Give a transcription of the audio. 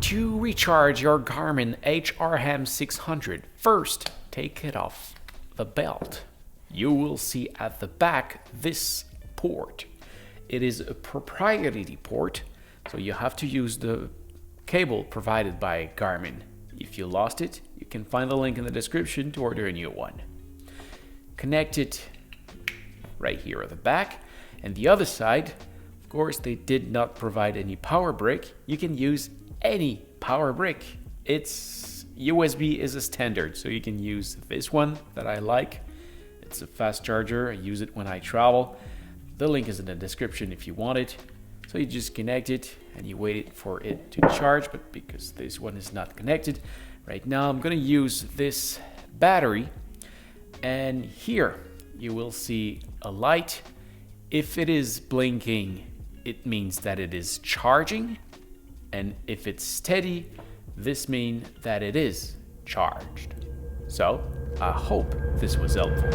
To recharge your Garmin HRM-600, first take it off the belt. You will see at the back this port. It is a proprietary port, so you have to use the cable provided by Garmin. If you lost it, you can find the link in the description to order a new one. Connect it right here at the back, and the other side, of course, they did not provide any power brick. You can use any power brick. It's USB is a standard, so you can use this one that I like. It's a fast charger. I use it when I travel. The link is in the description if you want it. So you just connect it and you wait for it to charge, but because this one is not connected right now, I'm going to use this battery, and here you will see a light. If it is blinking, it means that it is charging, and if it's steady, this means that it is charged. So I hope this was helpful.